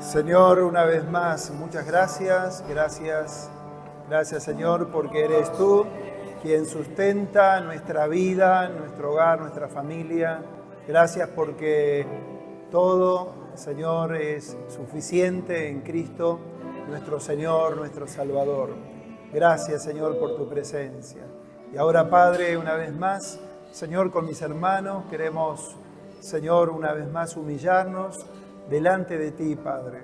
Señor, una vez más, muchas gracias. Gracias, Señor, porque eres tú quien sustenta nuestra vida, nuestro hogar, nuestra familia. Gracias porque todo, Señor, es suficiente en Cristo, nuestro Señor, nuestro Salvador. Gracias, Señor, por tu presencia. Y ahora, Padre, una vez más, Señor, con mis hermanos, queremos, Señor, una vez más humillarnos delante de ti, Padre.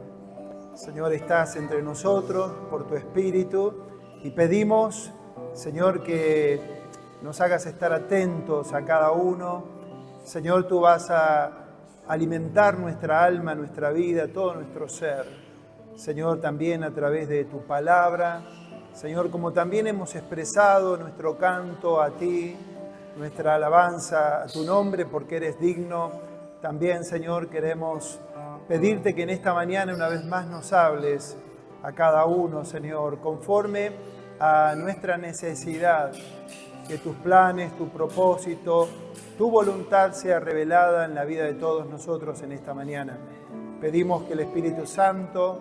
Señor, estás entre nosotros por tu Espíritu y pedimos, Señor, que nos hagas estar atentos a cada uno. Señor, tú vas a alimentar nuestra alma, nuestra vida, todo nuestro ser. Señor, también a través de tu palabra. Señor, como también hemos expresado nuestro canto a ti, nuestra alabanza a tu nombre porque eres digno, también, Señor, queremos pedirte que en esta mañana una vez más nos hables a cada uno, Señor, conforme a nuestra necesidad, que tus planes, tu propósito, tu voluntad sea revelada en la vida de todos nosotros en esta mañana. Pedimos que el Espíritu Santo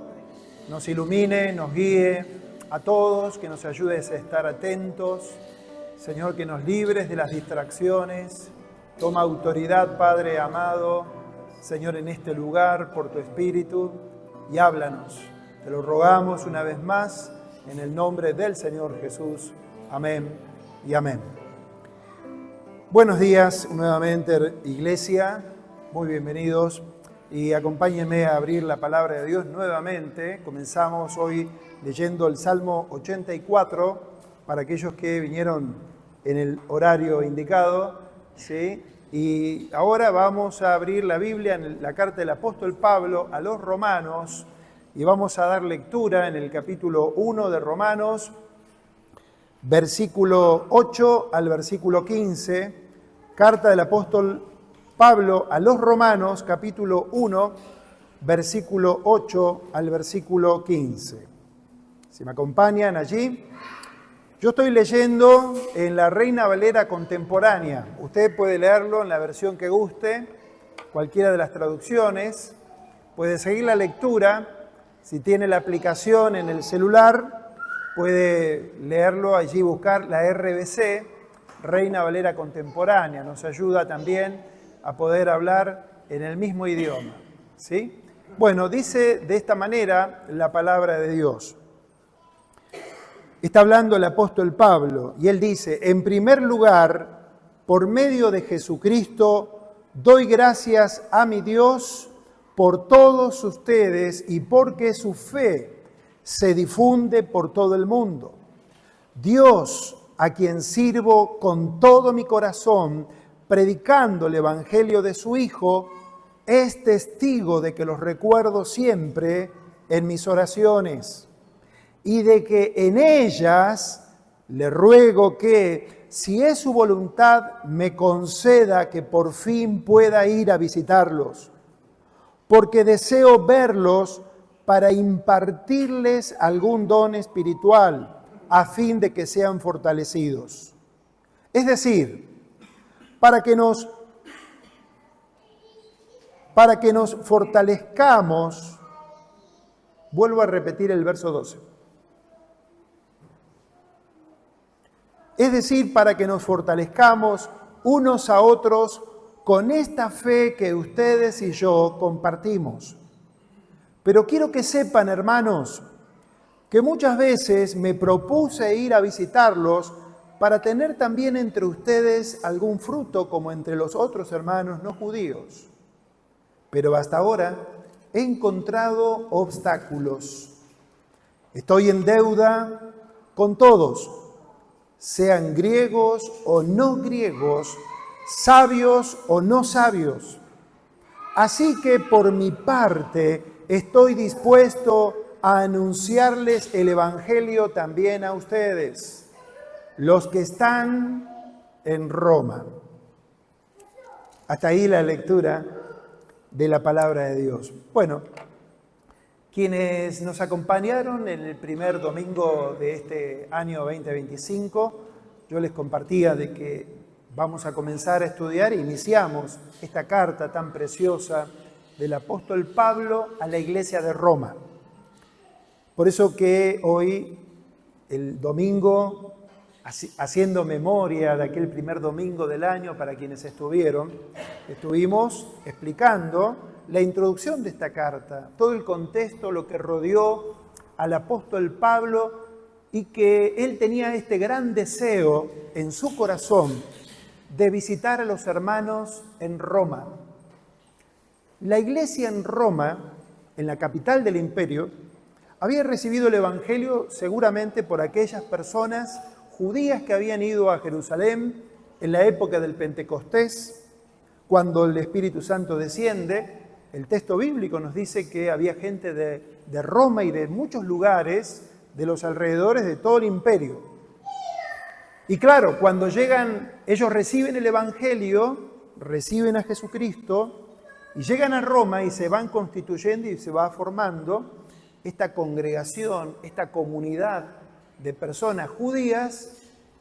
nos ilumine, nos guíe a todos, que nos ayudes a estar atentos, Señor, que nos libres de las distracciones. Toma autoridad, Padre amado, Señor, en este lugar, por tu Espíritu, y háblanos. Te lo rogamos una vez más, en el nombre del Señor Jesús. Amén y amén. Buenos días nuevamente, Iglesia. Muy bienvenidos. Y acompáñenme a abrir la palabra de Dios nuevamente. Comenzamos hoy leyendo el Salmo 84, para aquellos que vinieron en el horario indicado, ¿sí? Y ahora vamos a abrir la Biblia en la carta del apóstol Pablo a los Romanos y vamos a dar lectura en el capítulo 1 de Romanos, versículo 8 al versículo 15, carta del apóstol Pablo a los Romanos, capítulo 1, versículo 8 al versículo 15. Si me acompañan allí. Yo estoy leyendo en la Reina Valera contemporánea. Usted puede leerlo en la versión que guste, cualquiera de las traducciones. Puede seguir la lectura. Si tiene la aplicación en el celular, puede leerlo allí, buscar la RVC, Reina Valera contemporánea. Nos ayuda también a poder hablar en el mismo idioma, ¿sí? Bueno, dice de esta manera la palabra de Dios. Está hablando el apóstol Pablo y él dice: en primer lugar, por medio de Jesucristo, doy gracias a mi Dios por todos ustedes y porque su fe se difunde por todo el mundo. Dios, a quien sirvo con todo mi corazón, predicando el evangelio de su Hijo, es testigo de que los recuerdo siempre en mis oraciones. Y de que en ellas le ruego que, si es su voluntad, me conceda que por fin pueda ir a visitarlos, porque deseo verlos para impartirles algún don espiritual, a fin de que sean fortalecidos. Es decir, para que nos fortalezcamos. Vuelvo a repetir el verso 12. Es decir, para que nos fortalezcamos unos a otros con esta fe que ustedes y yo compartimos. Pero quiero que sepan, hermanos, que muchas veces me propuse ir a visitarlos para tener también entre ustedes algún fruto como entre los otros hermanos no judíos. Pero hasta ahora he encontrado obstáculos. Estoy en deuda con todos, sean griegos o no griegos, sabios o no sabios. Así que por mi parte estoy dispuesto a anunciarles el Evangelio también a ustedes, los que están en Roma. Hasta ahí la lectura de la palabra de Dios. Bueno, quienes nos acompañaron en el primer domingo de este año 2025, yo les compartía de que vamos a comenzar a estudiar e iniciamos esta carta tan preciosa del apóstol Pablo a la iglesia de Roma. Por eso que hoy, el domingo, haciendo memoria de aquel primer domingo del año para quienes estuvimos explicando la introducción de esta carta, todo el contexto, lo que rodeó al apóstol Pablo y que él tenía este gran deseo en su corazón de visitar a los hermanos en Roma. La iglesia en Roma, en la capital del imperio, había recibido el Evangelio seguramente por aquellas personas judías que habían ido a Jerusalén en la época del Pentecostés, cuando el Espíritu Santo desciende. El texto bíblico nos dice que había gente de Roma y de muchos lugares de los alrededores de todo el imperio. Y claro, cuando llegan, ellos reciben el Evangelio, reciben a Jesucristo y llegan a Roma y se van constituyendo y se va formando esta congregación, esta comunidad de personas judías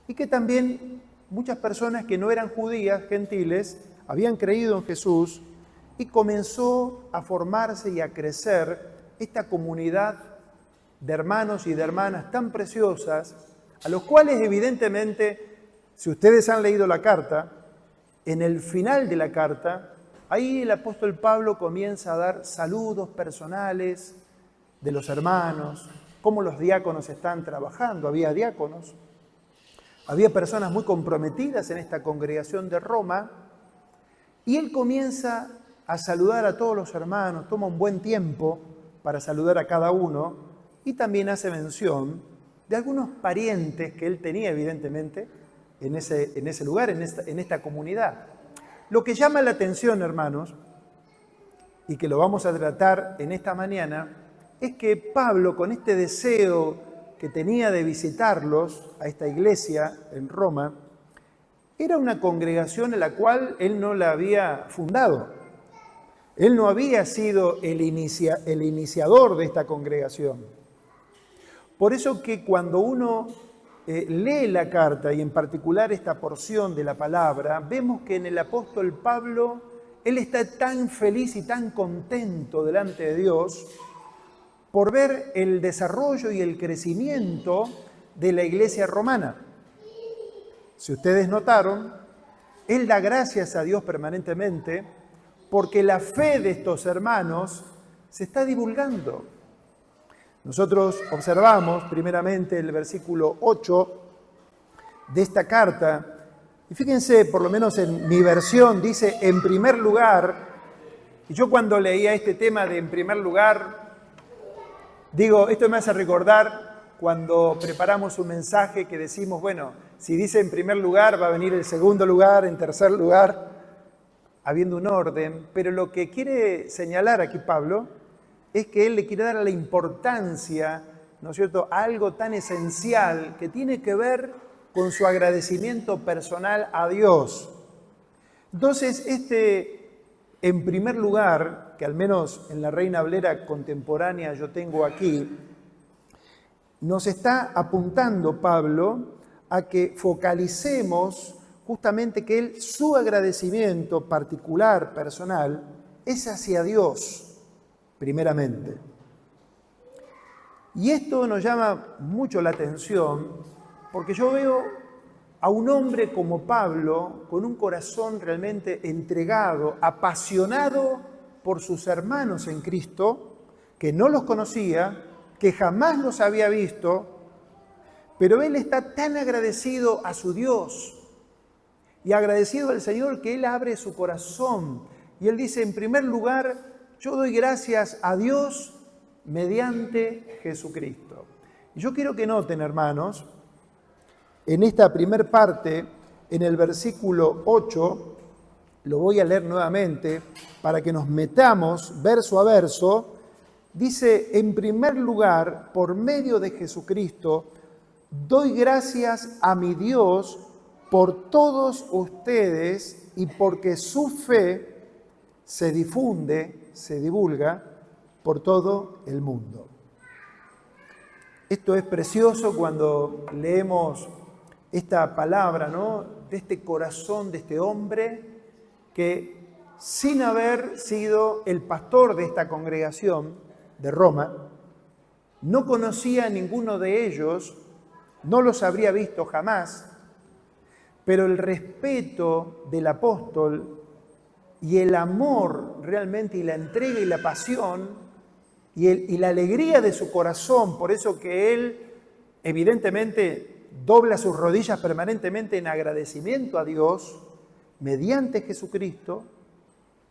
y que también muchas personas que no eran judías, gentiles, habían creído en Jesús y comenzó a formarse y a crecer esta comunidad de hermanos y de hermanas tan preciosas, a los cuales evidentemente, si ustedes han leído la carta, en el final de la carta, ahí el apóstol Pablo comienza a dar saludos personales de los hermanos, cómo los diáconos están trabajando. Había diáconos, había personas muy comprometidas en esta congregación de Roma, y él comienza a saludar a todos los hermanos, toma un buen tiempo para saludar a cada uno, y también hace mención de algunos parientes que él tenía evidentemente en ese lugar, en esta comunidad. Lo que llama la atención, hermanos, y que lo vamos a tratar en esta mañana, es que Pablo, con este deseo que tenía de visitarlos a esta iglesia en Roma, era una congregación en la cual él no la había fundado. Él no había sido el iniciador de esta congregación. Por eso que cuando uno lee la carta, y en particular esta porción de la palabra, vemos que en el apóstol Pablo, él está tan feliz y tan contento delante de Dios por ver el desarrollo y el crecimiento de la iglesia romana. Si ustedes notaron, él da gracias a Dios permanentemente porque la fe de estos hermanos se está divulgando. Nosotros observamos primeramente el versículo 8 de esta carta, y fíjense, por lo menos en mi versión, dice en primer lugar, y yo cuando leía este tema de en primer lugar, digo, esto me hace recordar cuando preparamos un mensaje que decimos, bueno, si dice en primer lugar va a venir el segundo lugar, en tercer lugar, habiendo un orden, pero lo que quiere señalar aquí Pablo es que él le quiere dar la importancia, ¿no es cierto?, a algo tan esencial que tiene que ver con su agradecimiento personal a Dios. Entonces, en primer lugar, que al menos en la Reina Valera contemporánea yo tengo aquí, nos está apuntando Pablo a que focalicemos justamente que su agradecimiento particular, personal, es hacia Dios, primeramente. Y esto nos llama mucho la atención, porque yo veo a un hombre como Pablo, con un corazón realmente entregado, apasionado por sus hermanos en Cristo, que no los conocía, que jamás los había visto, pero él está tan agradecido a su Dios y agradecido al Señor que él abre su corazón. Y él dice, en primer lugar, yo doy gracias a Dios mediante Jesucristo. Y yo quiero que noten, hermanos, en esta primer parte, en el versículo 8, lo voy a leer nuevamente para que nos metamos verso a verso, dice, en primer lugar, por medio de Jesucristo, doy gracias a mi Dios por todos ustedes y porque su fe se difunde, se divulga por todo el mundo. Esto es precioso cuando leemos esta palabra, ¿no? De este corazón de este hombre que, sin haber sido el pastor de esta congregación de Roma, no conocía a ninguno de ellos, no los habría visto jamás, pero el respeto del apóstol y el amor realmente y la entrega y la pasión y la alegría de su corazón, por eso que él evidentemente dobla sus rodillas permanentemente en agradecimiento a Dios mediante Jesucristo,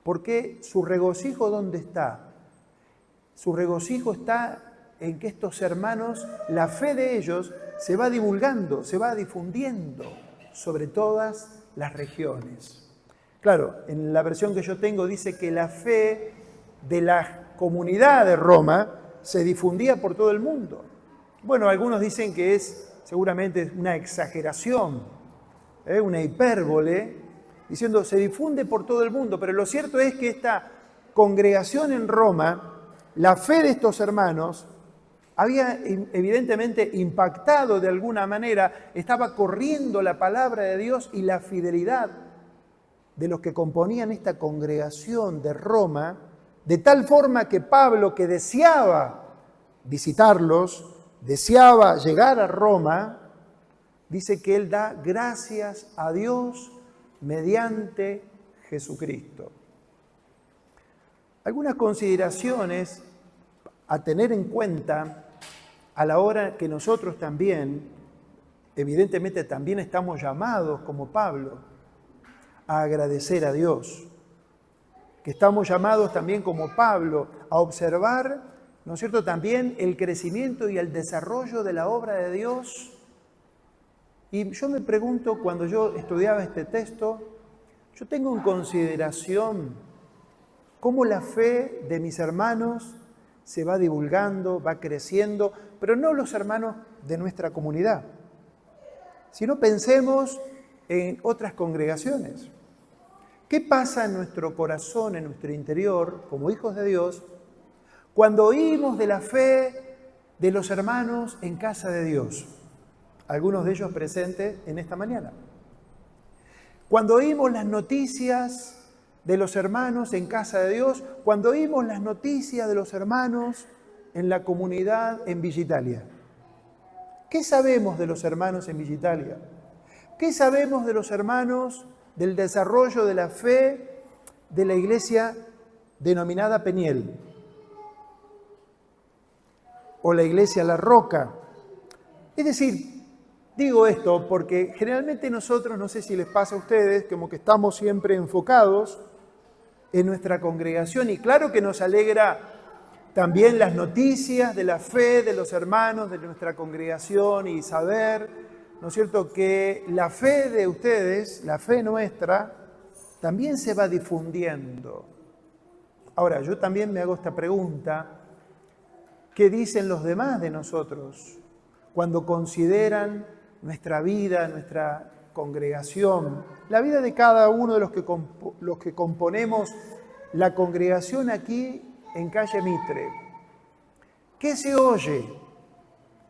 porque su regocijo ¿dónde está? Su regocijo está en que estos hermanos, la fe de ellos se va divulgando, se va difundiendo sobre todas las regiones. Claro, en la versión que yo tengo dice que la fe de la comunidad de Roma se difundía por todo el mundo. Bueno, algunos dicen que es seguramente una exageración, una hipérbole, diciendo se difunde por todo el mundo, pero lo cierto es que esta congregación en Roma, la fe de estos hermanos, había evidentemente impactado de alguna manera, estaba corriendo la palabra de Dios y la fidelidad de los que componían esta congregación de Roma, de tal forma que Pablo, que deseaba visitarlos, deseaba llegar a Roma, dice que él da gracias a Dios mediante Jesucristo. Algunas consideraciones a tener en cuenta a la hora que nosotros también, evidentemente también estamos llamados como Pablo a agradecer a Dios, que estamos llamados también como Pablo a observar, ¿no es cierto?, también el crecimiento y el desarrollo de la obra de Dios. Y yo me pregunto, cuando yo estudiaba este texto, yo tengo en consideración cómo la fe de mis hermanos se va divulgando, va creciendo, pero no los hermanos de nuestra comunidad, sino pensemos en otras congregaciones. ¿Qué pasa en nuestro corazón, en nuestro interior, como hijos de Dios, cuando oímos de la fe de los hermanos en casa de Dios? Algunos de ellos presentes en esta mañana. Cuando oímos las noticias de los hermanos en casa de Dios, cuando oímos las noticias de los hermanos en la comunidad en Villa Italia. ¿Qué sabemos de los hermanos en Villa Italia? ¿Qué sabemos de los hermanos del desarrollo de la fe de la iglesia denominada Peniel? O la iglesia La Roca. Es decir, digo esto porque generalmente nosotros, no sé si les pasa a ustedes, como que estamos siempre enfocados en nuestra congregación y claro que nos alegra también las noticias de la fe de los hermanos de nuestra congregación y saber, ¿no es cierto?, que la fe de ustedes, la fe nuestra, también se va difundiendo. Ahora, yo también me hago esta pregunta, ¿qué dicen los demás de nosotros cuando consideran nuestra vida, nuestra congregación, la vida de cada uno de los que componemos la congregación aquí en calle Mitre? ¿Qué se oye?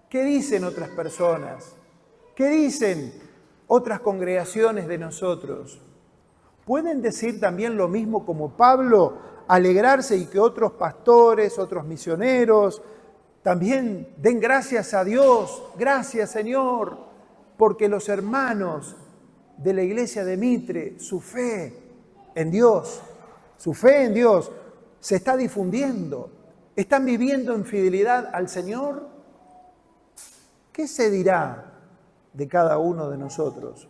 ¿Qué dicen otras personas? ¿Qué dicen otras congregaciones de nosotros? ¿Pueden decir también lo mismo como Pablo, alegrarse y que otros pastores, otros misioneros, también den gracias a Dios, gracias Señor, porque los hermanos de la iglesia de Mitre, su fe en Dios se está difundiendo, están viviendo en fidelidad al Señor? ¿Qué se dirá de cada uno de nosotros?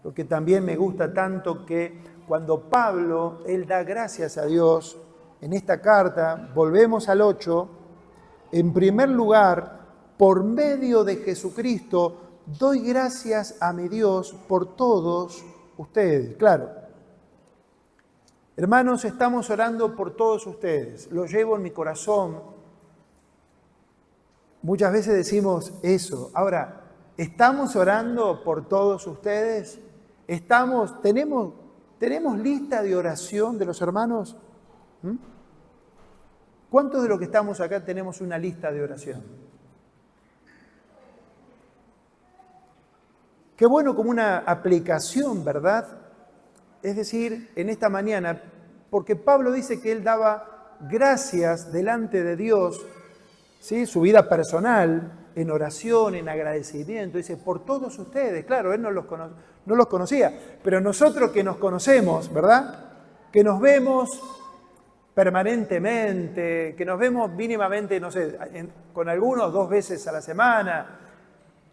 Lo que también me gusta tanto que cuando Pablo, él da gracias a Dios, en esta carta, volvemos al 8, en primer lugar, por medio de Jesucristo, doy gracias a mi Dios por todos ustedes. Claro, hermanos, estamos orando por todos ustedes, lo llevo en mi corazón. Muchas veces decimos eso. Ahora, ¿estamos orando por todos ustedes? ¿Tenemos lista de oración de los hermanos? ¿Cuántos de los que estamos acá tenemos una lista de oración? Qué bueno como una aplicación, ¿verdad? Es decir, en esta mañana, porque Pablo dice que él daba gracias delante de Dios, ¿sí? Su vida personal, en oración, en agradecimiento. Dice, por todos ustedes. Claro, él no los conocía, pero nosotros que nos conocemos, ¿verdad? Que nos vemos permanentemente, que nos vemos mínimamente, no sé, con algunos 2 veces a la semana.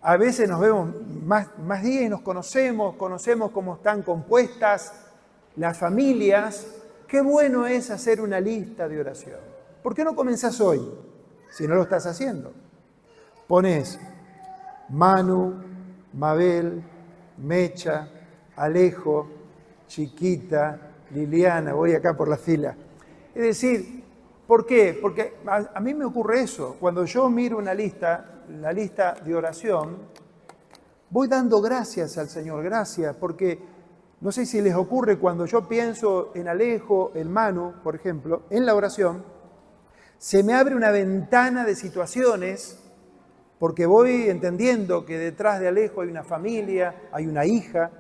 A veces nos vemos más días y nos conocemos cómo están compuestas las familias. Qué bueno es hacer una lista de oración. ¿Por qué no comenzás hoy, si no lo estás haciendo? Pones Manu, Mabel, Mecha, Alejo, Chiquita, Liliana, voy acá por la fila. Es decir, ¿por qué? Porque a mí me ocurre eso. Cuando yo miro una lista, la lista de oración, voy dando gracias al Señor, gracias, porque no sé si les ocurre cuando yo pienso en Alejo, en Manu, por ejemplo, en la oración, se me abre una ventana de situaciones, porque voy entendiendo que detrás de Alejo hay una familia, hay una hija,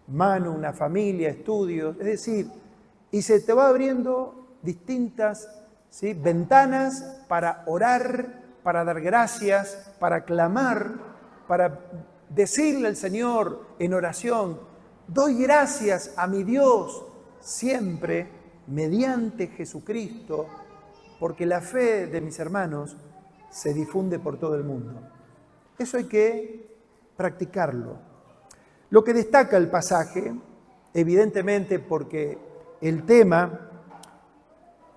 Manu, una familia, estudios, es decir, y se te va abriendo distintas, ¿sí?, ventanas para orar, para dar gracias, para clamar, para decirle al Señor en oración, doy gracias a mi Dios siempre mediante Jesucristo, porque la fe de mis hermanos se difunde por todo el mundo. Eso hay que practicarlo. Lo que destaca el pasaje, evidentemente porque el tema,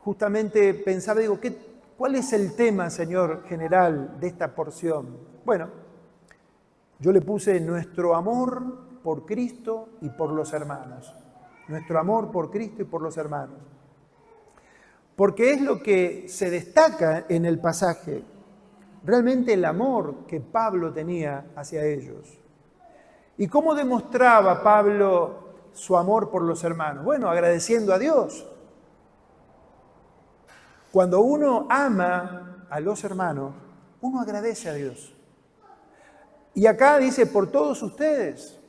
justamente pensaba, digo, ¿cuál es el tema, Señor, general de esta porción? Bueno, yo le puse nuestro amor por Cristo y por los hermanos. Nuestro amor por Cristo y por los hermanos. Porque es lo que se destaca en el pasaje, realmente el amor que Pablo tenía hacia ellos. ¿Y cómo demostraba Pablo su amor por los hermanos? Bueno, agradeciendo a Dios. Cuando uno ama a los hermanos, uno agradece a Dios. Y acá dice, por todos ustedes.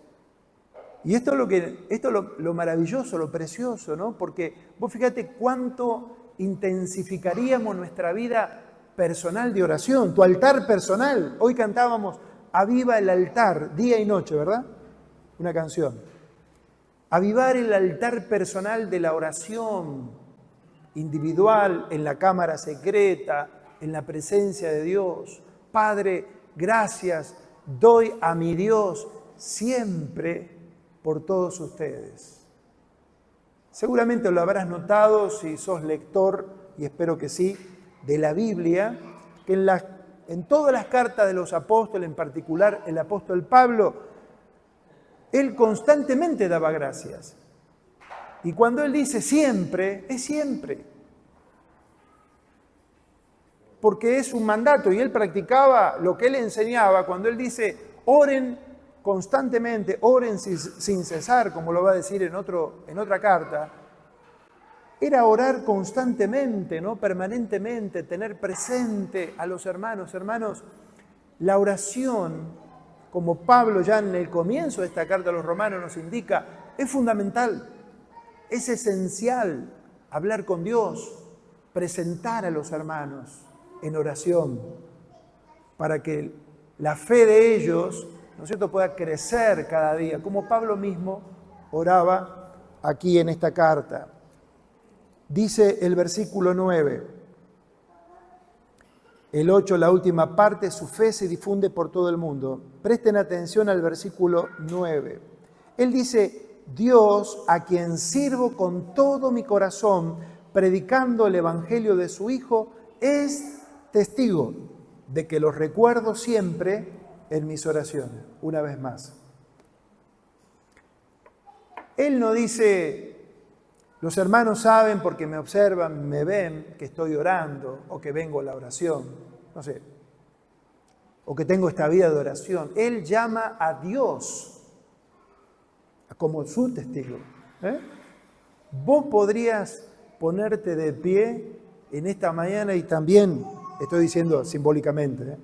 Y esto es lo maravilloso, lo precioso, ¿no? Porque vos fíjate cuánto intensificaríamos nuestra vida personal de oración, tu altar personal. Hoy cantábamos, aviva el altar, día y noche, ¿verdad? Una canción. Avivar el altar personal de la oración individual, en la cámara secreta, en la presencia de Dios. Padre, gracias, doy a mi Dios siempre por todos ustedes. Seguramente lo habrás notado si sos lector, y espero que sí, de la Biblia, que en todas las cartas de los apóstoles, en particular el apóstol Pablo, él constantemente daba gracias. Y cuando él dice siempre, es siempre. Porque es un mandato y él practicaba lo que él enseñaba cuando él dice, oren constantemente, oren sin cesar, como lo va a decir en otra carta. Era orar constantemente, ¿no? Permanentemente, tener presente a los hermanos. Hermanos, la oración, como Pablo ya en el comienzo de esta carta a los romanos nos indica, es fundamental, es esencial hablar con Dios, presentar a los hermanos en oración, para que la fe de ellos, ¿no es cierto?, pueda crecer cada día, como Pablo mismo oraba aquí en esta carta. Dice el versículo 9, el 8, la última parte, su fe se difunde por todo el mundo. Presten atención al versículo 9. Él dice, Dios, a quien sirvo con todo mi corazón, predicando el evangelio de su Hijo, es testigo de que los recuerdo siempre en mis oraciones. Una vez más. Él no dice, los hermanos saben porque me observan, me ven que estoy orando o que vengo a la oración, no sé, o que tengo esta vida de oración. Él llama a Dios como su testigo. Vos podrías ponerte de pie en esta mañana y también, estoy diciendo simbólicamente,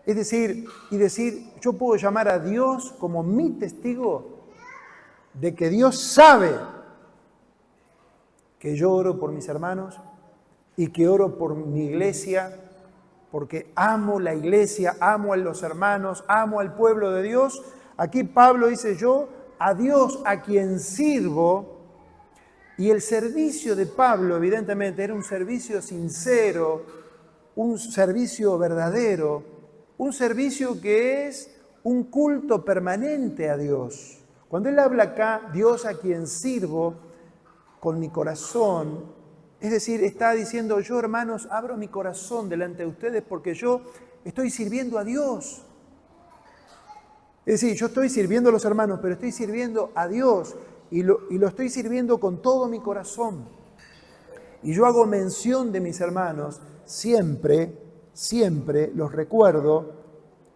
Es decir, yo puedo llamar a Dios como mi testigo de que Dios sabe que yo oro por mis hermanos y que oro por mi iglesia, porque amo la iglesia, amo a los hermanos, amo al pueblo de Dios. Aquí Pablo dice, yo a Dios a quien sirvo, y el servicio de Pablo evidentemente era un servicio sincero, un servicio verdadero, un servicio que es un culto permanente a Dios. Cuando él habla acá, Dios a quien sirvo con mi corazón, es decir, está diciendo, yo hermanos, abro mi corazón delante de ustedes porque yo estoy sirviendo a Dios. Es decir, yo estoy sirviendo a los hermanos, pero estoy sirviendo a Dios y lo estoy sirviendo con todo mi corazón. Y yo hago mención de mis hermanos, siempre los recuerdo,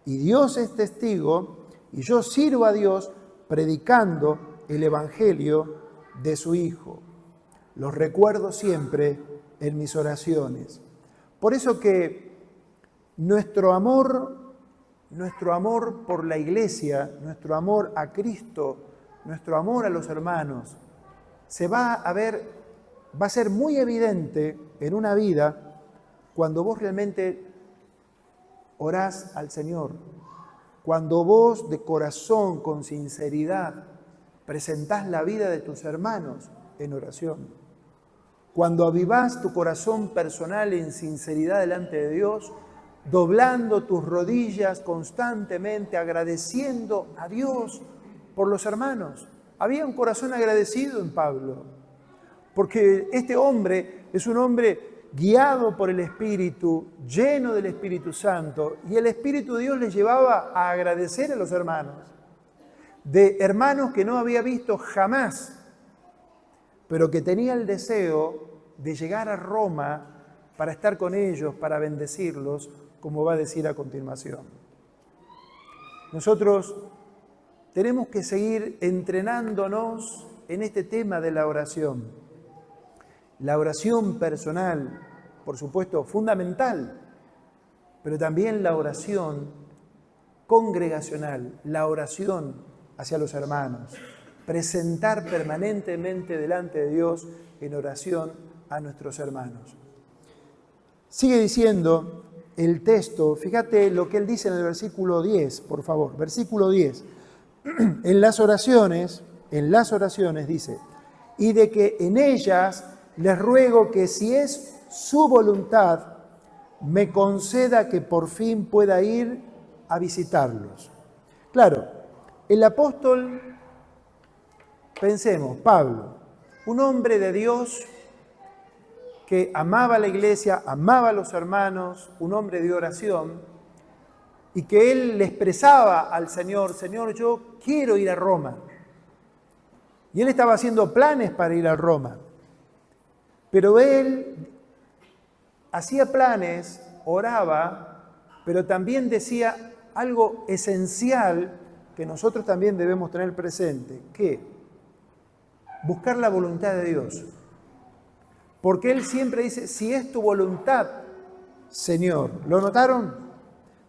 y Dios es testigo, y yo sirvo a Dios predicando el Evangelio de su Hijo. Los recuerdo siempre en mis oraciones. Por eso que nuestro amor por la iglesia, nuestro amor a Cristo, nuestro amor a los hermanos, va a ser muy evidente en una vida cuando vos realmente orás al Señor, cuando vos de corazón, con sinceridad, presentás la vida de tus hermanos en oración, cuando avivás tu corazón personal en sinceridad delante de Dios, doblando tus rodillas constantemente, agradeciendo a Dios por los hermanos. Había un corazón agradecido en Pablo, porque este hombre es un hombre guiado por el Espíritu, lleno del Espíritu Santo, y el Espíritu de Dios le llevaba a agradecer a los hermanos, de hermanos que no había visto jamás, pero que tenía el deseo de llegar a Roma para estar con ellos, para bendecirlos, como va a decir a continuación. Nosotros tenemos que seguir entrenándonos en este tema de la oración. La oración personal, por supuesto, fundamental, pero también la oración congregacional, la oración hacia los hermanos. Presentar permanentemente delante de Dios en oración a nuestros hermanos. Sigue diciendo el texto, fíjate lo que él dice en el versículo 10, por favor, versículo 10. En las oraciones dice, y de que en ellas les ruego que si es su voluntad, me conceda que por fin pueda ir a visitarlos. Claro, el apóstol, pensemos, Pablo, un hombre de Dios que amaba a la iglesia, amaba a los hermanos, un hombre de oración, y que él le expresaba al Señor, Señor, yo quiero ir a Roma. Y él estaba haciendo planes para ir a Roma. Pero él hacía planes, oraba, pero también decía algo esencial que nosotros también debemos tener presente, que buscar la voluntad de Dios. Porque él siempre dice, si es tu voluntad, Señor. ¿Lo notaron?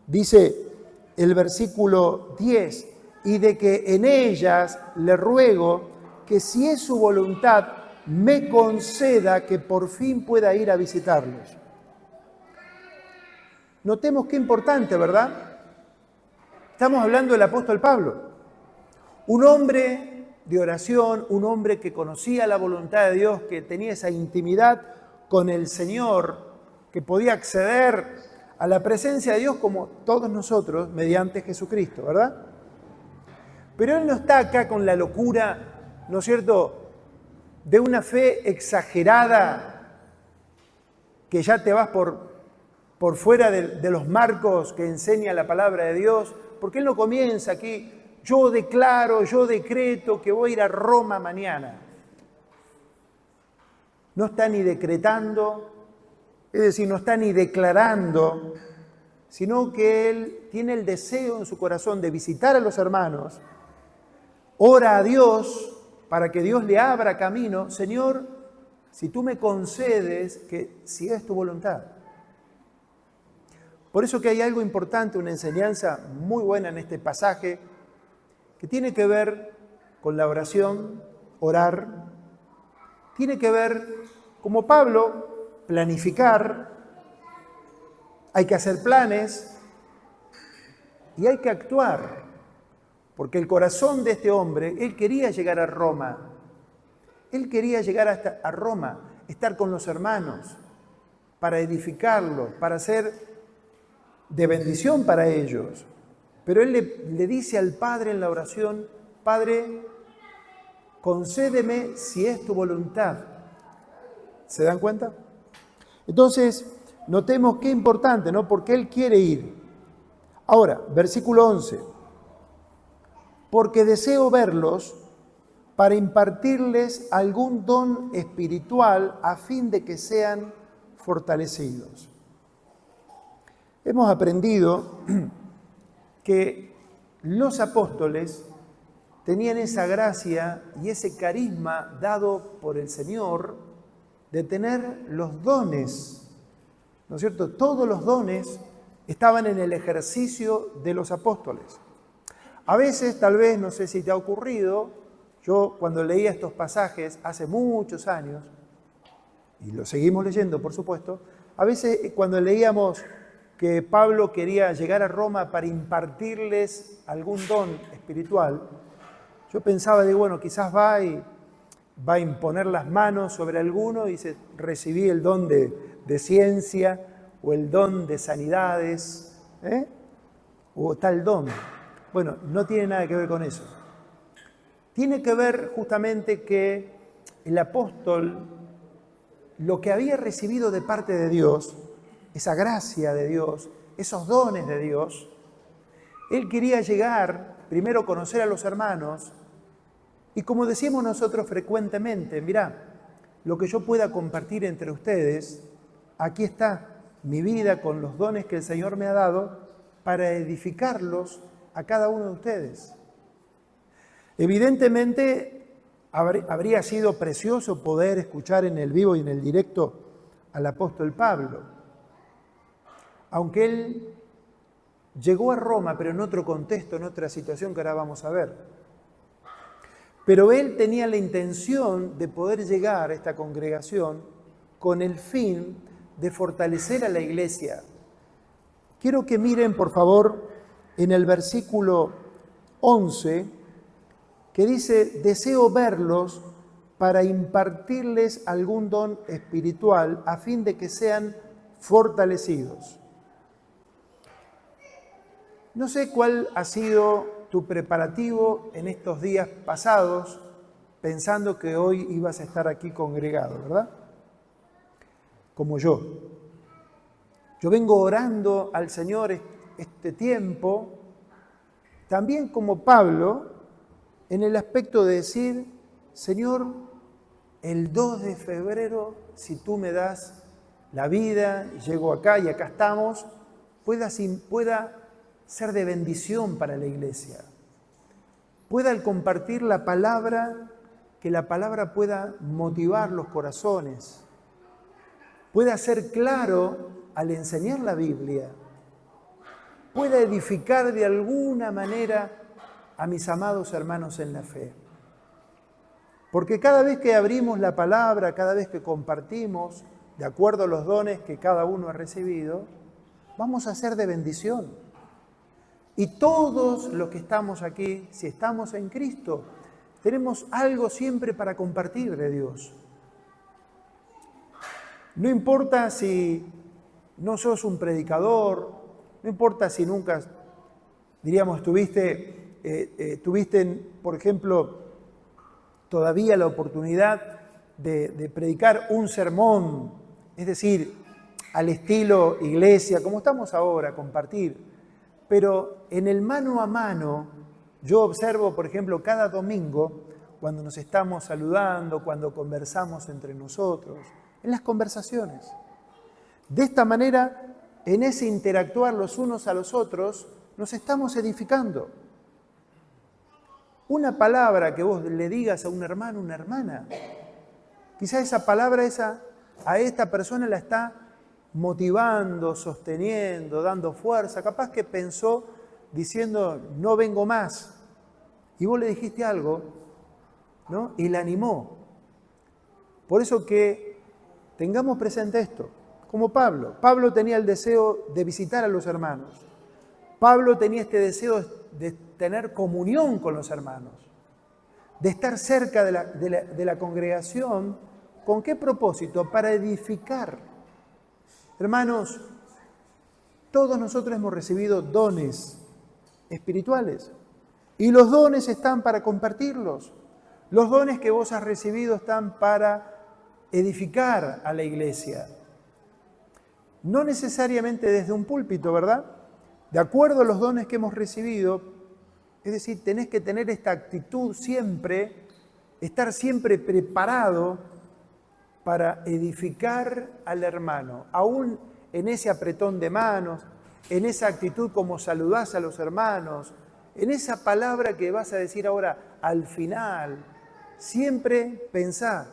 Dice el versículo 10, y de que en ellas le ruego que si es su voluntad, me conceda que por fin pueda ir a visitarlos. Notemos qué importante, ¿verdad? Estamos hablando del apóstol Pablo, un hombre de oración, un hombre que conocía la voluntad de Dios, que tenía esa intimidad con el Señor, que podía acceder a la presencia de Dios como todos nosotros mediante Jesucristo, ¿verdad? Pero él no está acá con la locura, ¿no es cierto?, de una fe exagerada, que ya te vas por fuera de los marcos que enseña la palabra de Dios, porque él no comienza aquí, yo declaro, yo decreto que voy a ir a Roma mañana. No está ni decretando, es decir, no está ni declarando, sino que él tiene el deseo en su corazón de visitar a los hermanos, ora a Dios para que Dios le abra camino. Señor, si tú me concedes que si es tu voluntad. Por eso que hay algo importante, una enseñanza muy buena en este pasaje, que tiene que ver con la oración, orar, tiene que ver, como Pablo, planificar, hay que hacer planes y hay que actuar, porque el corazón de este hombre, él quería llegar a Roma, él quería llegar hasta a Roma, estar con los hermanos, para edificarlos, para ser de bendición para ellos. Pero él le dice al Padre en la oración: Padre, concédeme si es tu voluntad. ¿Se dan cuenta? Entonces, notemos qué importante, ¿no? Porque él quiere ir. Ahora, versículo 11. Porque deseo verlos para impartirles algún don espiritual a fin de que sean fortalecidos. Hemos aprendido que los apóstoles tenían esa gracia y ese carisma dado por el Señor de tener los dones, ¿no es cierto? Todos los dones estaban en el ejercicio de los apóstoles. A veces, tal vez, no sé si te ha ocurrido, yo cuando leía estos pasajes hace muchos años, y lo seguimos leyendo, por supuesto, a veces cuando leíamos que Pablo quería llegar a Roma para impartirles algún don espiritual, yo pensaba, bueno, quizás va a imponer las manos sobre alguno y dice, recibí el don de ciencia o el don de sanidades, o tal don. Bueno, no tiene nada que ver con eso. Tiene que ver justamente que el apóstol, lo que había recibido de parte de Dios, esa gracia de Dios, esos dones de Dios, él quería llegar, primero conocer a los hermanos, y como decimos nosotros frecuentemente, mirá, lo que yo pueda compartir entre ustedes, aquí está mi vida con los dones que el Señor me ha dado para edificarlos a cada uno de ustedes. Evidentemente, habría sido precioso poder escuchar en el vivo y en el directo al apóstol Pablo, aunque él llegó a Roma, pero en otro contexto, en otra situación que ahora vamos a ver. Pero él tenía la intención de poder llegar a esta congregación con el fin de fortalecer a la iglesia. Quiero que miren, por favor, en el versículo 11, que dice, deseo verlos para impartirles algún don espiritual a fin de que sean fortalecidos. No sé cuál ha sido tu preparativo en estos días pasados, pensando que hoy ibas a estar aquí congregado, ¿verdad? Como yo. Yo vengo orando al Señor este tiempo, también como Pablo, en el aspecto de decir, Señor, el 2 de febrero, si tú me das la vida, llego acá y acá estamos, pueda ser de bendición para la iglesia. Pueda al compartir la palabra, que la palabra pueda motivar los corazones. Pueda ser claro al enseñar la Biblia. Pueda edificar de alguna manera a mis amados hermanos en la fe. Porque cada vez que abrimos la palabra, cada vez que compartimos, de acuerdo a los dones que cada uno ha recibido, vamos a ser de bendición. Y todos los que estamos aquí, si estamos en Cristo, tenemos algo siempre para compartir de Dios. No importa si no sos un predicador, no importa si nunca, diríamos, tuviste, por ejemplo, todavía la oportunidad de predicar un sermón, es decir, al estilo iglesia, como estamos ahora, compartir. Pero en el mano a mano, yo observo, por ejemplo, cada domingo, cuando nos estamos saludando, cuando conversamos entre nosotros, en las conversaciones. De esta manera, en ese interactuar los unos a los otros, nos estamos edificando. Una palabra que vos le digas a un hermano, una hermana, quizá esa palabra a esta persona la está motivando, sosteniendo, dando fuerza. Capaz que pensó diciendo, no vengo más. Y vos le dijiste algo, ¿no? Y la animó. Por eso que tengamos presente esto, como Pablo. Pablo tenía el deseo de visitar a los hermanos. Pablo tenía este deseo de tener comunión con los hermanos, de estar cerca de la congregación. ¿Con qué propósito? Para edificar. Hermanos, todos nosotros hemos recibido dones espirituales y los dones están para compartirlos. Los dones que vos has recibido están para edificar a la iglesia. No necesariamente desde un púlpito, ¿verdad? De acuerdo a los dones que hemos recibido, es decir, tenés que tener esta actitud siempre, estar siempre preparado para edificar al hermano, aún en ese apretón de manos, en esa actitud como saludás a los hermanos, en esa palabra que vas a decir ahora al final. Siempre pensá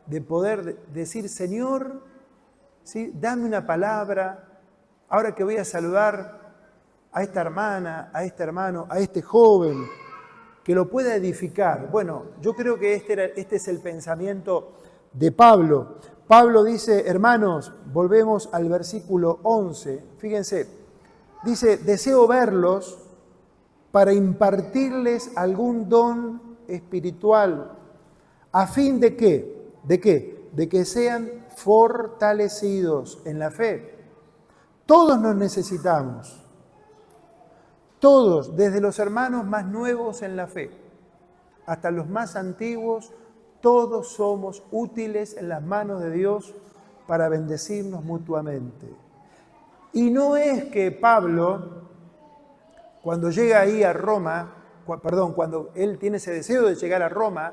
de poder decir, Señor, ¿sí? Dame una palabra, ahora que voy a saludar a esta hermana, a este hermano, a este joven, que lo pueda edificar. Bueno, yo creo que este es el pensamiento de Pablo. Pablo dice, hermanos, volvemos al versículo 11, fíjense, dice, deseo verlos para impartirles algún don espiritual, a fin de que, ¿de qué? De que sean fortalecidos en la fe. Todos nos necesitamos, todos, desde los hermanos más nuevos en la fe hasta los más antiguos, todos somos útiles en las manos de Dios para bendecirnos mutuamente. Y no es que Pablo, cuando llega ahí a Roma, cuando él tiene ese deseo de llegar a Roma,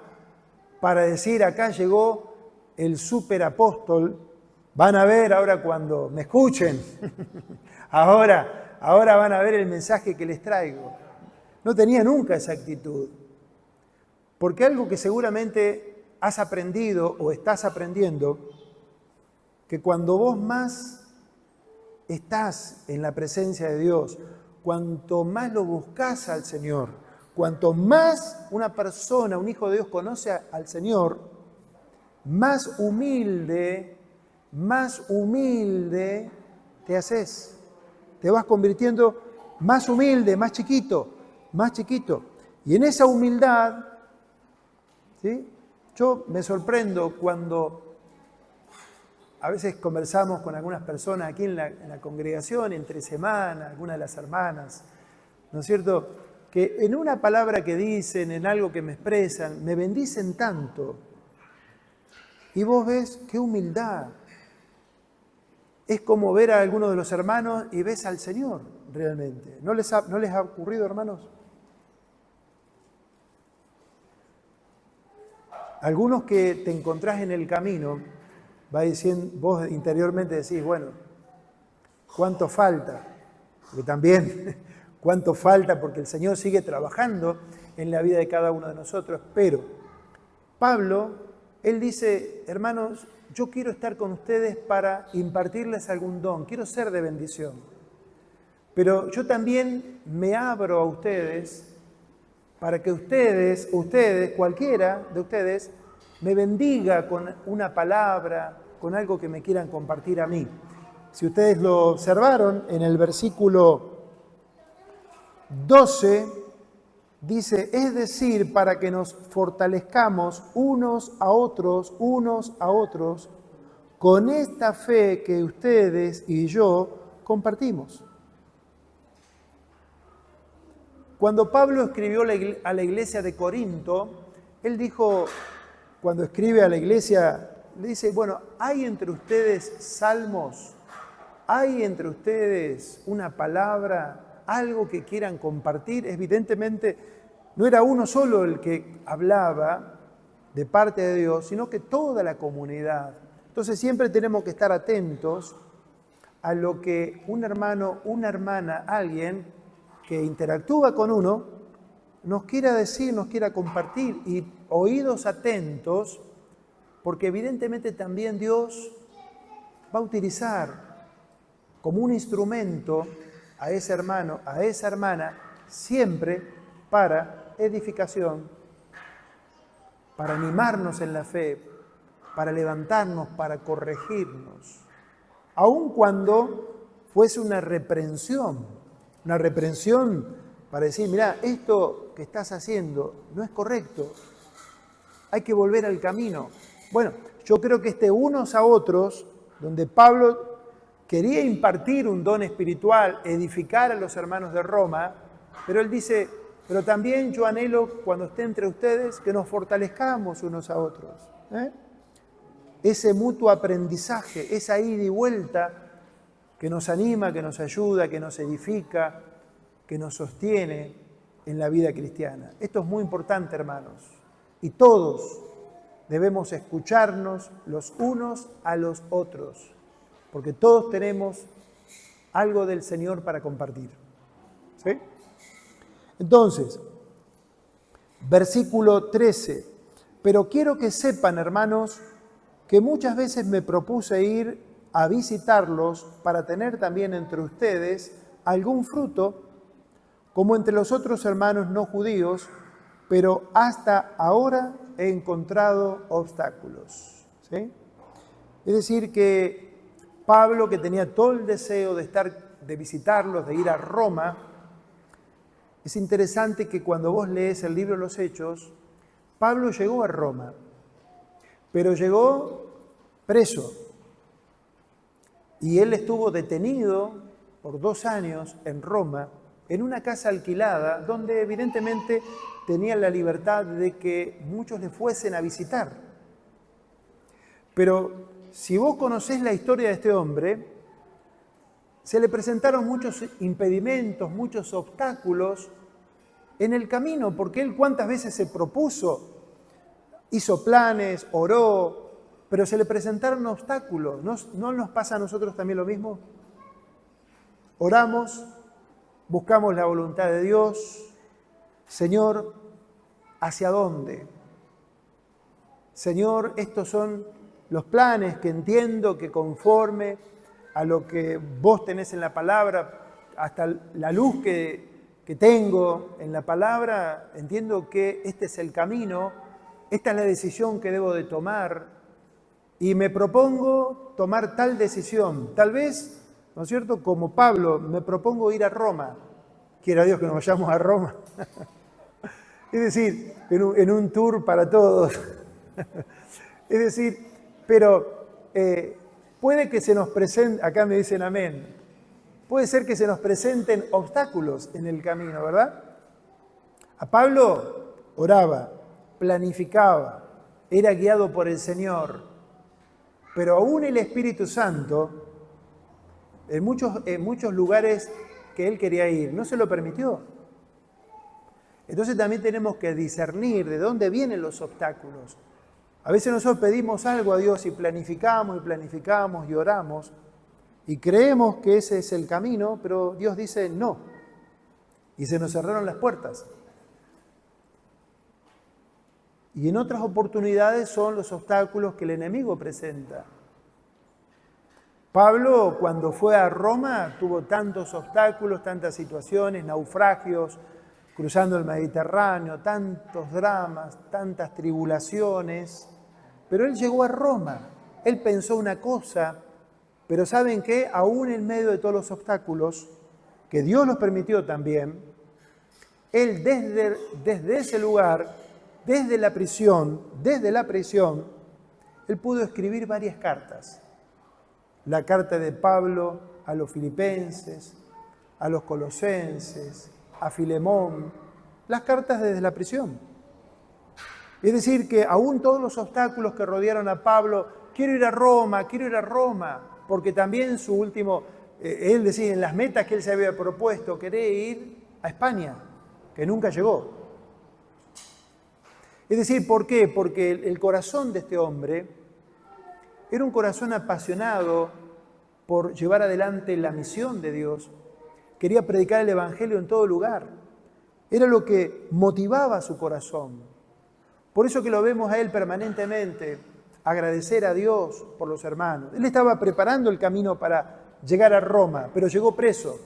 para decir, acá llegó el superapóstol, van a ver ahora cuando me escuchen, ahora van a ver el mensaje que les traigo. No tenía nunca esa actitud, porque algo que seguramente has aprendido o estás aprendiendo, que cuando vos más estás en la presencia de Dios, cuanto más lo buscás al Señor, cuanto más una persona, un hijo de Dios conoce al Señor, más humilde te haces. Te vas convirtiendo más humilde, más chiquito. Y en esa humildad, ¿sí? Yo me sorprendo cuando a veces conversamos con algunas personas aquí en la congregación, entre semana, algunas de las hermanas, ¿no es cierto?, que en una palabra que dicen, en algo que me expresan, me bendicen tanto. Y vos ves qué humildad. Es como ver a alguno de los hermanos y ves al Señor realmente. ¿No les ha ocurrido, hermanos? Algunos que te encontrás en el camino, vos interiormente decís, bueno, ¿cuánto falta? Porque también, ¿cuánto falta? Porque el Señor sigue trabajando en la vida de cada uno de nosotros. Pero Pablo, él dice, hermanos, yo quiero estar con ustedes para impartirles algún don, quiero ser de bendición. Pero yo también me abro a ustedes para que ustedes, cualquiera de ustedes, me bendiga con una palabra, con algo que me quieran compartir a mí. Si ustedes lo observaron, en el versículo 12 dice, es decir, para que nos fortalezcamos unos a otros, con esta fe que ustedes y yo compartimos. Cuando Pablo escribió a la iglesia de Corinto, él dijo, cuando escribe a la iglesia, le dice, bueno, ¿hay entre ustedes salmos? ¿Hay entre ustedes una palabra, algo que quieran compartir? Evidentemente, no era uno solo el que hablaba de parte de Dios, sino que toda la comunidad. Entonces siempre tenemos que estar atentos a lo que un hermano, una hermana, alguien que interactúa con uno, nos quiera decir, nos quiera compartir, y oídos atentos, porque evidentemente también Dios va a utilizar como un instrumento a ese hermano, a esa hermana, siempre para edificación, para animarnos en la fe, para levantarnos, para corregirnos, aun cuando fuese una reprensión para decir, mirá, esto que estás haciendo no es correcto, hay que volver al camino. Bueno, yo creo que unos a otros, donde Pablo quería impartir un don espiritual, edificar a los hermanos de Roma, pero él dice, pero también yo anhelo cuando esté entre ustedes que nos fortalezcamos unos a otros. Ese mutuo aprendizaje, esa ida y vuelta que nos anima, que nos ayuda, que nos edifica, que nos sostiene en la vida cristiana. Esto es muy importante, hermanos, y todos debemos escucharnos los unos a los otros, porque todos tenemos algo del Señor para compartir. ¿Sí? Entonces, versículo 13. Pero quiero que sepan, hermanos, que muchas veces me propuse ir a visitarlos para tener también entre ustedes algún fruto, como entre los otros hermanos no judíos, pero hasta ahora he encontrado obstáculos. ¿Sí? Es decir, que Pablo, que tenía todo el deseo de visitarlos, de ir a Roma, es interesante que cuando vos lees el libro de los Hechos, Pablo llegó a Roma, pero llegó preso. Y él estuvo detenido por 2 años en Roma, en una casa alquilada, donde evidentemente tenía la libertad de que muchos le fuesen a visitar. Pero si vos conocés la historia de este hombre, se le presentaron muchos impedimentos, muchos obstáculos en el camino, porque él cuántas veces se propuso, hizo planes, oró, pero se le presentaron obstáculos. ¿No nos pasa a nosotros también lo mismo? Oramos, buscamos la voluntad de Dios. Señor, ¿hacia dónde? Señor, estos son los planes que entiendo que conforme a lo que vos tenés en la palabra, hasta la luz que tengo en la palabra, entiendo que este es el camino, esta es la decisión que debo de tomar y me propongo tomar tal decisión. Tal vez, ¿no es cierto?, como Pablo, me propongo ir a Roma. Quiera Dios que nos vayamos a Roma. Es decir, en un tour para todos. Es decir, pero puede que se nos presenten, acá me dicen amén, puede ser que se nos presenten obstáculos en el camino, ¿verdad? A Pablo oraba, planificaba, era guiado por el Señor, pero aún el Espíritu Santo, en muchos lugares que él quería ir, no se lo permitió. Entonces también tenemos que discernir de dónde vienen los obstáculos. A veces nosotros pedimos algo a Dios y planificamos y oramos y creemos que ese es el camino, pero Dios dice no. Y se nos cerraron las puertas. Y en otras oportunidades son los obstáculos que el enemigo presenta. Pablo, cuando fue a Roma, tuvo tantos obstáculos, tantas situaciones, naufragios, cruzando el Mediterráneo, tantos dramas, tantas tribulaciones. Pero él llegó a Roma, él pensó una cosa, pero ¿saben qué? Aún en medio de todos los obstáculos, que Dios los permitió también, él desde ese lugar, desde la prisión, él pudo escribir varias cartas. La carta de Pablo a los filipenses, a los colosenses, a Filemón, las cartas desde la prisión. Es decir, que aún todos los obstáculos que rodearon a Pablo, quiero ir a Roma, porque también su último, él decía, en las metas que él se había propuesto, quería ir a España, que nunca llegó. Es decir, ¿por qué? Porque el corazón de este hombre era un corazón apasionado por llevar adelante la misión de Dios. Quería predicar el Evangelio en todo lugar. Era lo que motivaba su corazón. Por eso que lo vemos a él permanentemente agradecer a Dios por los hermanos. Él estaba preparando el camino para llegar a Roma, pero llegó preso.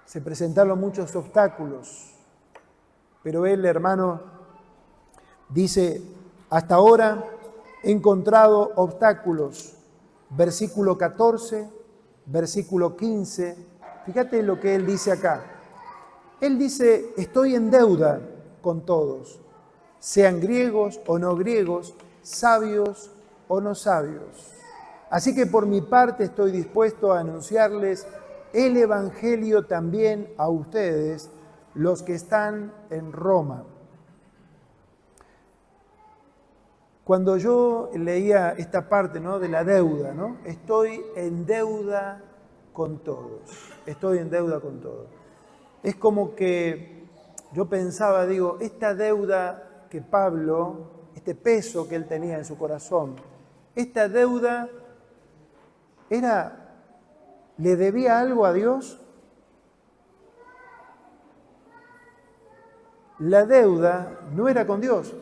Se presentaron muchos obstáculos, pero él, hermano, dice, hasta ahora he encontrado obstáculos. Versículo 14, versículo 15, fíjate lo que él dice acá. Él dice, estoy en deuda con todos, sean griegos o no griegos, sabios o no sabios. Así que por mi parte estoy dispuesto a anunciarles el Evangelio también a ustedes, los que están en Roma. Cuando yo leía esta parte, ¿no?, de la deuda, ¿no?, estoy en deuda con todos, estoy en deuda con todos. Es como que yo pensaba, digo, esta deuda que Pablo, este peso que él tenía en su corazón, esta deuda ¿le debía algo a Dios? La deuda no era con Dios,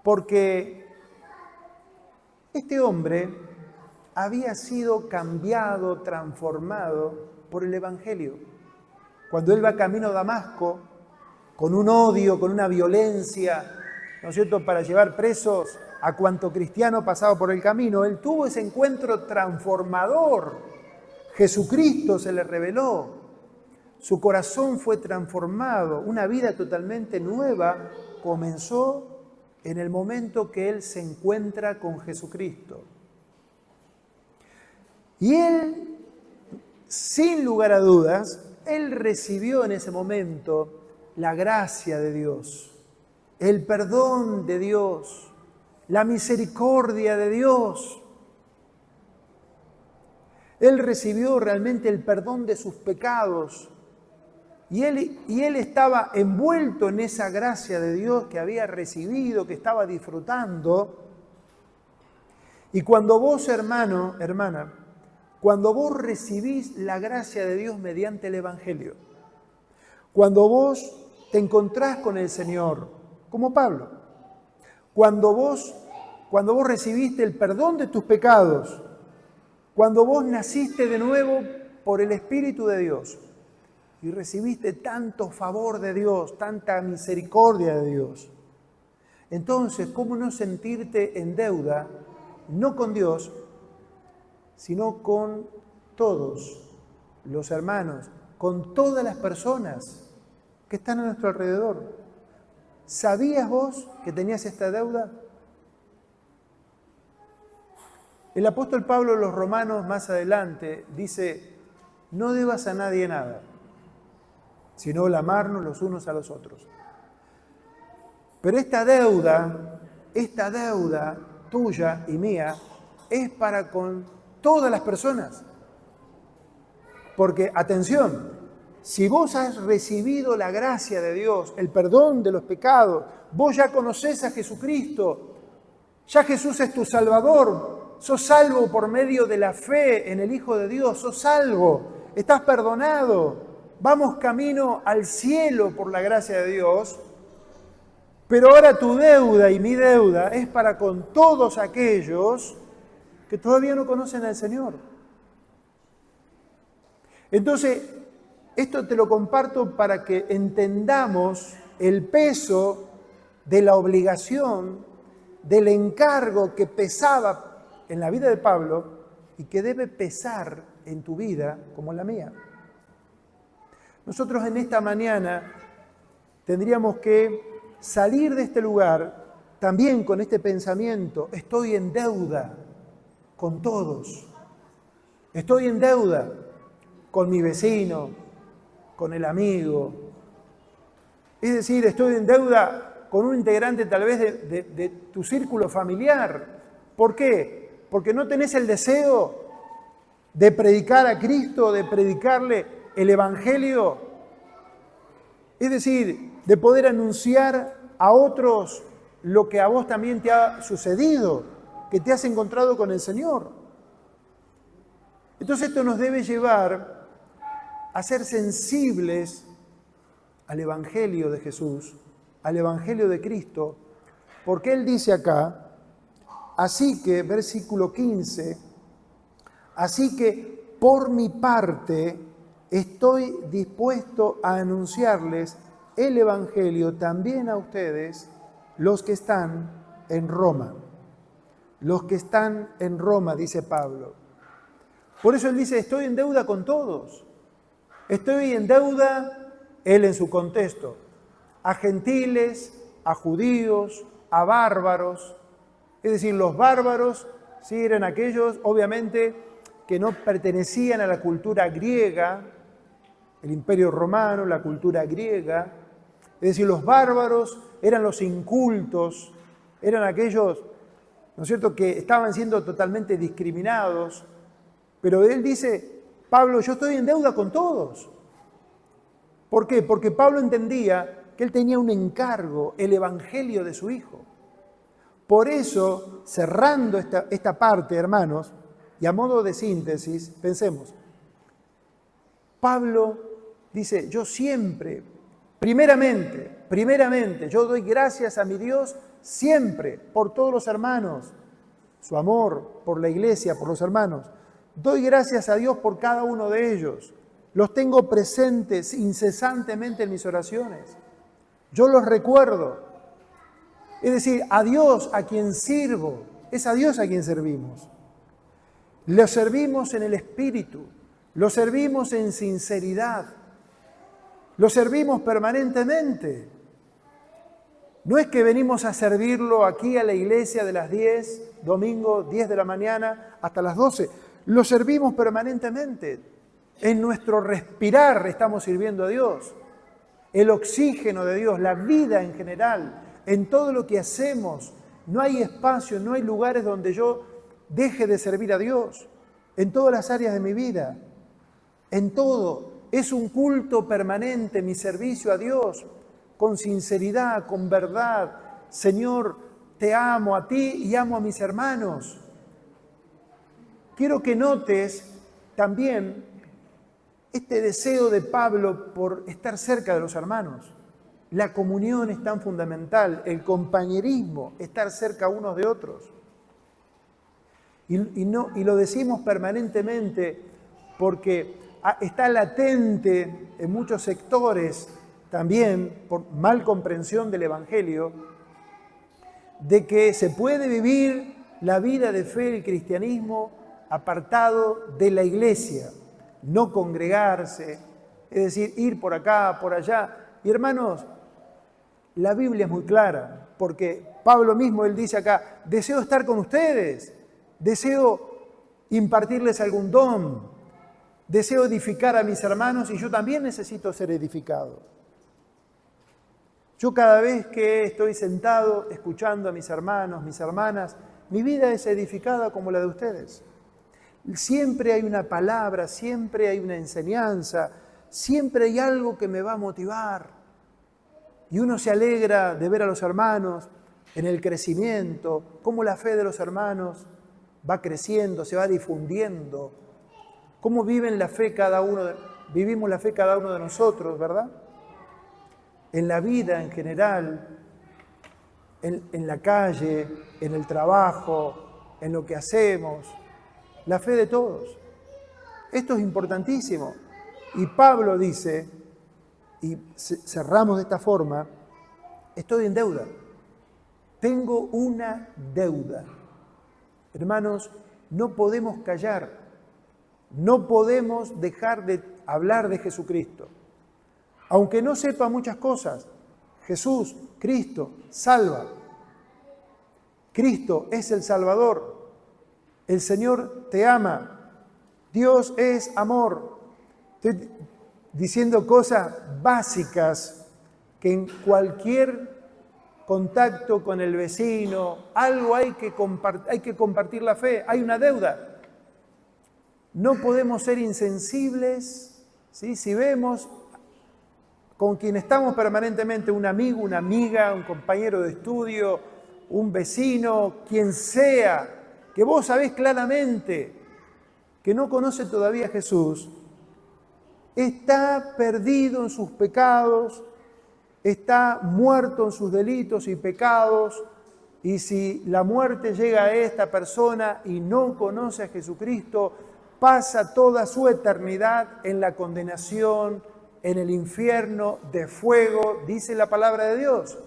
porque este hombre había sido cambiado, transformado por el Evangelio. Cuando él va camino a Damasco, con un odio, con una violencia, ¿no es cierto?, para llevar presos a cuanto cristiano pasaba por el camino, él tuvo ese encuentro transformador. Jesucristo se le reveló, su corazón fue transformado, una vida totalmente nueva comenzó en el momento que él se encuentra con Jesucristo. Y él, sin lugar a dudas, él recibió en ese momento la gracia de Dios, el perdón de Dios, la misericordia de Dios. Él recibió realmente el perdón de sus pecados y él estaba envuelto en esa gracia de Dios que había recibido, que estaba disfrutando. Y cuando vos, hermano, hermana, cuando vos recibís la gracia de Dios mediante el Evangelio, cuando vos te encontrás con el Señor, como Pablo, cuando vos recibiste el perdón de tus pecados, cuando vos naciste de nuevo por el Espíritu de Dios y recibiste tanto favor de Dios, tanta misericordia de Dios, entonces, ¿cómo no sentirte en deuda, no con Dios, sino con todos los hermanos, con todas las personas que están a nuestro alrededor? ¿Sabías vos que tenías esta deuda? El apóstol Pablo en los Romanos más adelante dice, no debas a nadie nada, sino el amarnos los unos a los otros. Pero esta deuda tuya y mía es para con todas las personas. Porque, atención, si vos has recibido la gracia de Dios, el perdón de los pecados, vos ya conocés a Jesucristo, ya Jesús es tu Salvador, sos salvo por medio de la fe en el Hijo de Dios, sos salvo, estás perdonado, vamos camino al cielo por la gracia de Dios, pero ahora tu deuda y mi deuda es para con todos aquellos que todavía no conocen al Señor. Entonces, esto te lo comparto para que entendamos el peso de la obligación, del encargo que pesaba en la vida de Pablo y que debe pesar en tu vida como en la mía. Nosotros en esta mañana tendríamos que salir de este lugar también con este pensamiento, estoy en deuda con todos, estoy en deuda con mi vecino, con el amigo, es decir, estoy en deuda con un integrante tal vez de tu círculo familiar. ¿Por qué? Porque no tenés el deseo de predicar a Cristo, de predicarle el Evangelio, es decir, de poder anunciar a otros lo que a vos también te ha sucedido, que te has encontrado con el Señor. Entonces esto nos debe llevar a ser sensibles al Evangelio de Jesús, al Evangelio de Cristo, porque Él dice acá, así que, versículo 15, Así que por mi parte estoy dispuesto a anunciarles el Evangelio también a ustedes, los que están en Roma. Los que están en Roma, dice Pablo. Por eso él dice, estoy en deuda con todos. Estoy en deuda, él en su contexto, a gentiles, a judíos, a bárbaros. Es decir, los bárbaros sí eran aquellos, obviamente, que no pertenecían a la cultura griega, el Imperio Romano, la cultura griega. Es decir, los bárbaros eran los incultos, eran aquellos, ¿no es cierto?, que estaban siendo totalmente discriminados. Pero él dice, Pablo, yo estoy en deuda con todos. ¿Por qué? Porque Pablo entendía que él tenía un encargo, el Evangelio de su Hijo. Por eso, cerrando esta parte, hermanos, y a modo de síntesis, pensemos, Pablo dice, yo siempre, primeramente, yo doy gracias a mi Dios siempre por todos los hermanos, su amor por la iglesia, por los hermanos. Doy gracias a Dios por cada uno de ellos. Los tengo presentes incesantemente en mis oraciones. Yo los recuerdo. Es decir, a Dios a quien sirvo, es a Dios a quien servimos. Lo servimos en el Espíritu, lo servimos en sinceridad, lo servimos permanentemente. No es que venimos a servirlo aquí a la iglesia de las 10, domingo 10 de la mañana hasta las 12. Lo servimos permanentemente. En nuestro respirar estamos sirviendo a Dios. El oxígeno de Dios, la vida en general, en todo lo que hacemos. No hay espacio, no hay lugares donde yo deje de servir a Dios. En todas las áreas de mi vida. En todo. Es un culto permanente, mi servicio a Dios, con sinceridad, con verdad. Señor, te amo a ti y amo a mis hermanos. Quiero que notes también este deseo de Pablo por estar cerca de los hermanos. La comunión es tan fundamental, el compañerismo, estar cerca unos de otros. Y lo decimos permanentemente porque está latente en muchos sectores también, por mal comprensión del Evangelio, de que se puede vivir la vida de fe del cristianismo apartado de la iglesia, no congregarse, es decir, ir por acá, por allá. Y hermanos, la Biblia es muy clara, porque Pablo mismo, él dice acá, deseo estar con ustedes, deseo impartirles algún don, deseo edificar a mis hermanos y yo también necesito ser edificado. Yo cada vez que estoy sentado escuchando a mis hermanos, mis hermanas, mi vida es edificada como la de ustedes. Siempre hay una palabra, siempre hay una enseñanza, siempre hay algo que me va a motivar. Y uno se alegra de ver a los hermanos en el crecimiento, cómo la fe de los hermanos va creciendo, se va difundiendo, cómo viven la fe vivimos la fe cada uno de nosotros, ¿verdad? En la vida en general, en la calle, en el trabajo, en lo que hacemos. La fe de todos. Esto es importantísimo. Y Pablo dice, y cerramos de esta forma, estoy en deuda. Tengo una deuda. Hermanos, no podemos callar. No podemos dejar de hablar de Jesucristo. Aunque no sepa muchas cosas, Jesús, Cristo, salva. Cristo es el Salvador. El Señor te ama. Dios es amor. Estoy diciendo cosas básicas que en cualquier contacto con el vecino, algo hay que compartir la fe, hay una deuda. No podemos ser insensibles, ¿sí? Si vemos con quien estamos permanentemente, un amigo, una amiga, un compañero de estudio, un vecino, quien sea, que vos sabés claramente que no conoce todavía a Jesús, está perdido en sus pecados, está muerto en sus delitos y pecados, y si la muerte llega a esta persona y no conoce a Jesucristo, pasa toda su eternidad en la condenación, en el infierno de fuego, dice la palabra de Dios.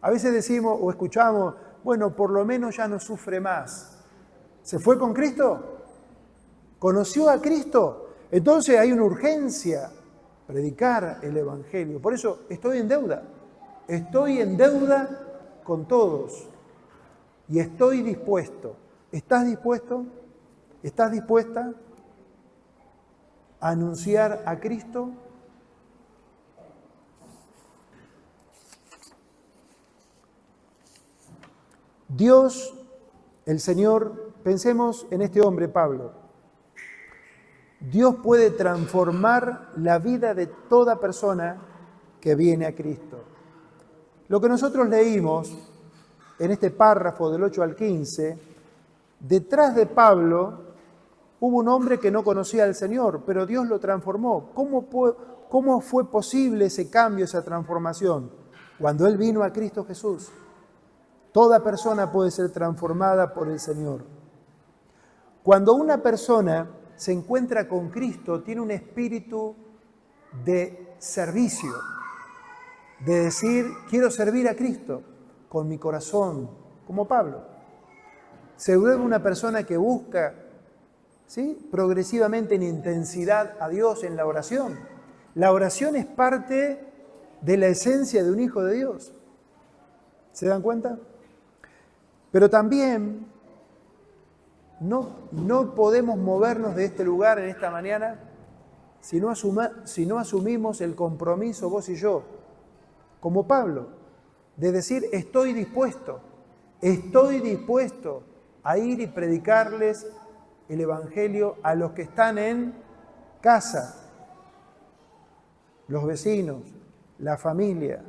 A veces decimos o escuchamos, bueno, por lo menos ya no sufre más. ¿Se fue con Cristo? ¿Conoció a Cristo? Entonces hay una urgencia, predicar el Evangelio. Por eso estoy en deuda. Estoy en deuda con todos. Y estoy dispuesto. ¿Estás dispuesto? ¿Estás dispuesta a anunciar a Cristo? Dios, el Señor, pensemos en este hombre, Pablo. Dios puede transformar la vida de toda persona que viene a Cristo. Lo que nosotros leímos en este párrafo del 8 al 15, detrás de Pablo hubo un hombre que no conocía al Señor, pero Dios lo transformó. ¿Cómo fue posible ese cambio, esa transformación? Cuando Él vino a Cristo Jesús. Toda persona puede ser transformada por el Señor. Cuando una persona se encuentra con Cristo, tiene un espíritu de servicio, de decir, quiero servir a Cristo con mi corazón, como Pablo. Se vuelve una persona que busca, ¿sí?, progresivamente en intensidad a Dios en la oración. La oración es parte de la esencia de un hijo de Dios. ¿Se dan cuenta? Pero también no podemos movernos de este lugar en esta mañana si no asumimos el compromiso, vos y yo, como Pablo, de decir, estoy dispuesto a ir y predicarles el Evangelio a los que están en casa, los vecinos, la familia,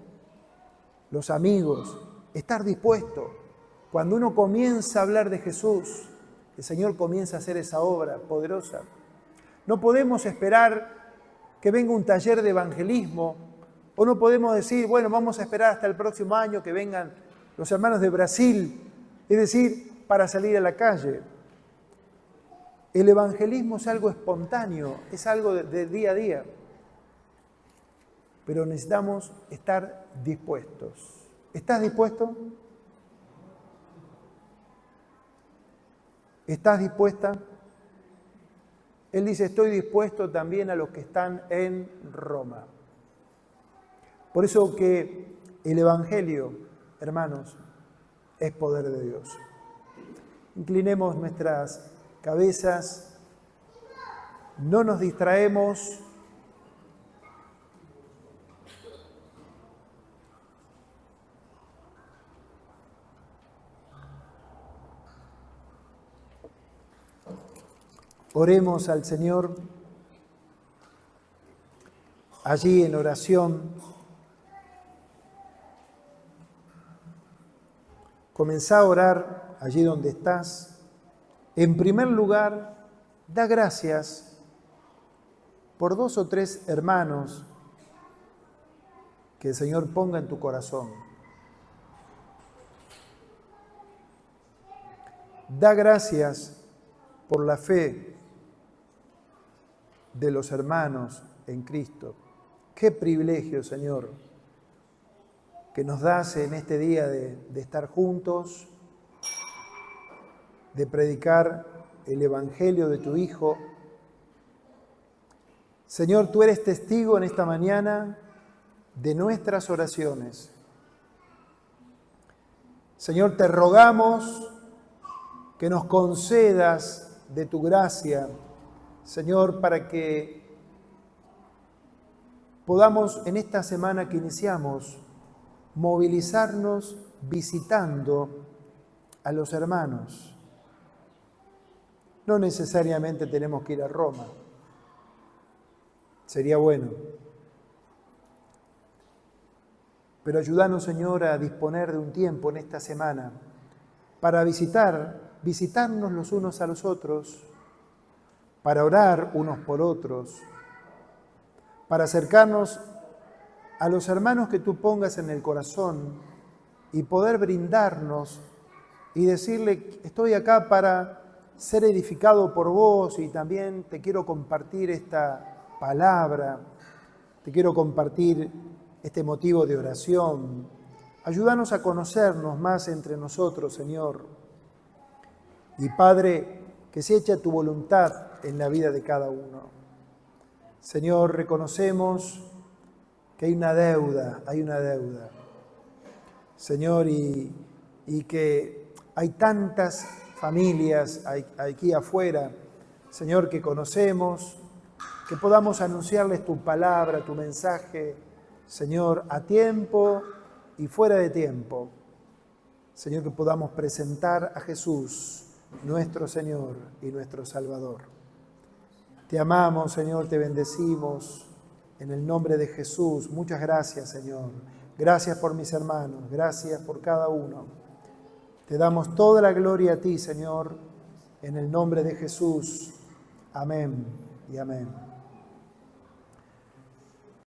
los amigos, estar dispuesto. Cuando uno comienza a hablar de Jesús, el Señor comienza a hacer esa obra poderosa. No podemos esperar que venga un taller de evangelismo, o no podemos decir, bueno, vamos a esperar hasta el próximo año que vengan los hermanos de Brasil, es decir, para salir a la calle. El evangelismo es algo espontáneo, es algo de día a día, pero necesitamos estar dispuestos. ¿Estás dispuesto? ¿Estás dispuesta? Él dice, estoy dispuesto también a los que están en Roma. Por eso que el Evangelio, hermanos, es poder de Dios. Inclinemos nuestras cabezas, no nos distraemos. Oremos al Señor allí en oración. Comenzá a orar allí donde estás. En primer lugar, da gracias por 2 o 3 hermanos que el Señor ponga en tu corazón. Da gracias por la fe de los hermanos en Cristo. Qué privilegio, Señor, que nos das en este día de estar juntos, de predicar el Evangelio de tu Hijo. Señor, tú eres testigo en esta mañana de nuestras oraciones. Señor, te rogamos que nos concedas de tu gracia, Señor, para que podamos en esta semana que iniciamos movilizarnos visitando a los hermanos. No necesariamente tenemos que ir a Roma. Sería bueno. Pero ayúdanos, Señor, a disponer de un tiempo en esta semana para visitarnos los unos a los otros, para orar unos por otros, para acercarnos a los hermanos que tú pongas en el corazón y poder brindarnos y decirle, estoy acá para ser edificado por vos y también te quiero compartir esta palabra, te quiero compartir este motivo de oración. Ayúdanos a conocernos más entre nosotros, Señor. Y Padre, que se eche tu voluntad en la vida de cada uno. Señor, reconocemos que hay una deuda. Señor, y que hay tantas familias aquí afuera, Señor, que conocemos, que podamos anunciarles tu palabra, tu mensaje, Señor, a tiempo y fuera de tiempo. Señor, que podamos presentar a Jesús, nuestro Señor y nuestro Salvador. Te amamos, Señor, te bendecimos en el nombre de Jesús. Muchas gracias, Señor. Gracias por mis hermanos, gracias por cada uno. Te damos toda la gloria a ti, Señor, en el nombre de Jesús. Amén y amén.